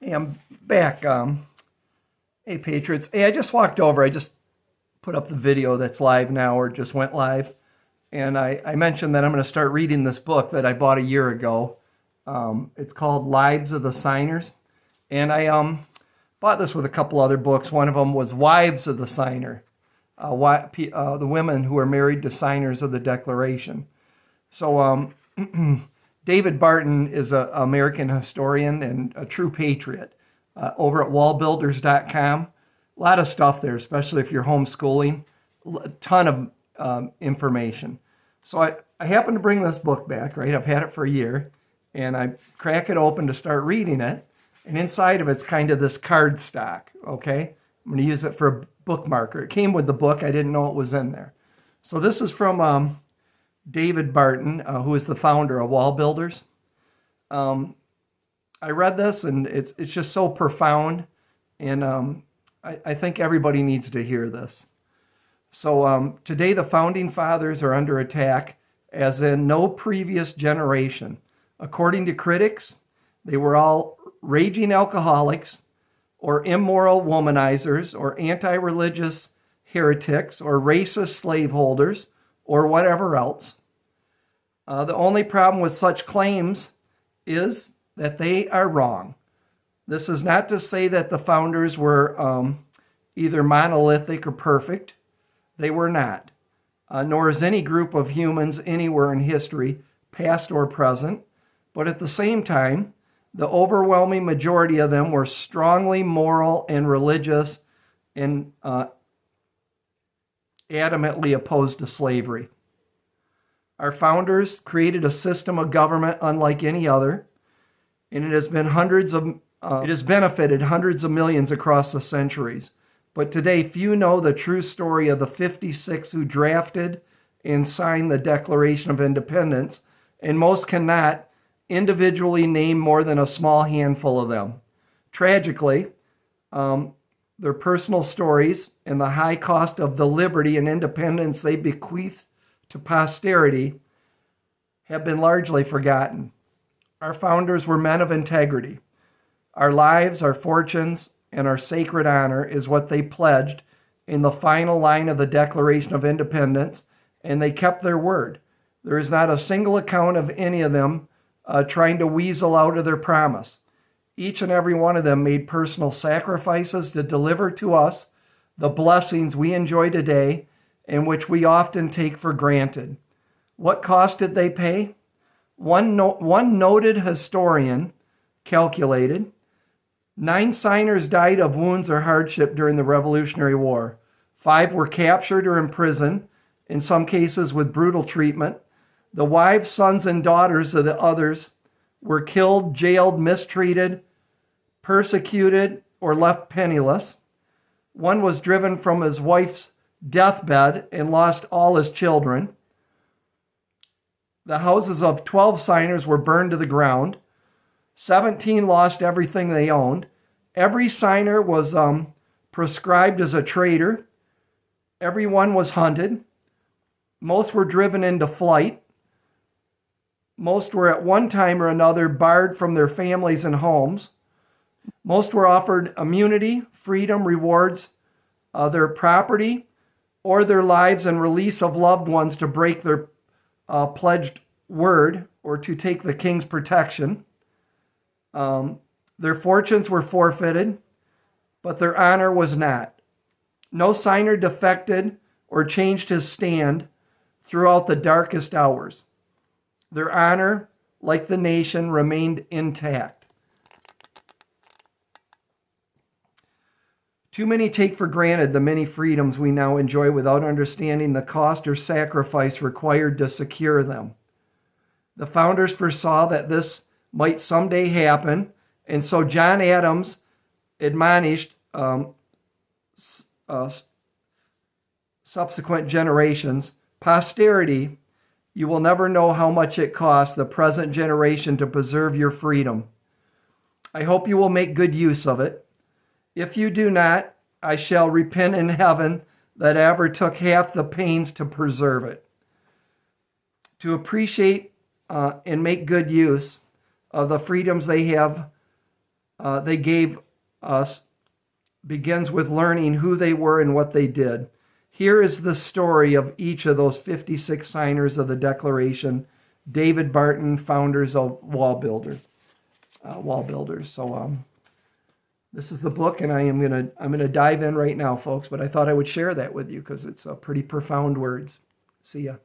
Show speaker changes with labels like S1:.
S1: Hey, I'm back. Hey, Patriots. Hey, I just walked over. I just put up the video that's live now or just went live. And I mentioned that I'm going to start reading this book that I bought a year ago. It's called Lives of the Signers. And I bought this with a couple other books. One of them was Wives of the Signer, the women who are married to signers of the Declaration. So David Barton is an American historian and a true patriot over at wallbuilders.com. A lot of stuff there, especially if you're homeschooling. A ton of information. So I happened to bring this book back, right? I've had it for a year. And I crack it open to start reading it. And inside of it's kind of this card stock, okay? I'm going to use it for a bookmarker. It came with the book. I didn't know it was in there. So this is from David Barton, who is the founder of Wall Builders. I read this, and it's just so profound, and I think everybody needs to hear this. So today the Founding Fathers are under attack, as in no previous generation. According to critics, they were all raging alcoholics, or immoral womanizers, or anti-religious heretics, or racist slaveholders, or whatever else. The only problem with such claims is that they are wrong. This is not to say that the founders were either monolithic or perfect. They were not. Nor is any group of humans anywhere in history, past or present. But at the same time, the overwhelming majority of them were strongly moral and religious and adamantly opposed to slavery. Our founders created a system of government unlike any other, and it has benefited hundreds of millions across the centuries. But today, few know the true story of the 56 who drafted and signed the Declaration of Independence, and most cannot individually name more than a small handful of them. Tragically, their personal stories and the high cost of the liberty and independence they bequeath to posterity have been largely forgotten. Our founders were men of integrity. Our lives, our fortunes, and our sacred honor is what they pledged in the final line of the Declaration of Independence, and they kept their word. There is not a single account of any of them trying to weasel out of their promise. Each and every one of them made personal sacrifices to deliver to us the blessings we enjoy today and which we often take for granted. What cost did they pay? One noted historian calculated 9 signers died of wounds or hardship during the Revolutionary War. 5 were captured or imprisoned, in some cases with brutal treatment. The wives, sons, and daughters of the others were killed, jailed, mistreated, persecuted, or left penniless. One was driven from his wife's deathbed and lost all his children. The houses of 12 signers were burned to the ground. 17 lost everything they owned. Every signer was proscribed as a traitor. Everyone was hunted. Most were driven into flight. Most were at one time or another barred from their families and homes. Most were offered immunity, freedom, rewards, their property, or their lives and release of loved ones to break their pledged word or to take the king's protection. Their fortunes were forfeited, but their honor was not. No signer defected or changed his stand throughout the darkest hours. Their honor, like the nation, remained intact. Too many take for granted the many freedoms we now enjoy without understanding the cost or sacrifice required to secure them. The founders foresaw that this might someday happen, and so John Adams admonished subsequent generations, "Posterity, you will never know how much it costs the present generation to preserve your freedom. I hope you will make good use of it. If you do not, I shall repent in heaven that I ever took half the pains to preserve it." To appreciate and make good use of the freedoms they have they gave us begins with learning who they were and what they did. Here is the story of each of those 56 signers of the Declaration. David Barton, founders of Wall Builders. So this is the book, and I'm gonna dive in right now, folks. But I thought I would share that with you because it's pretty profound words. See ya.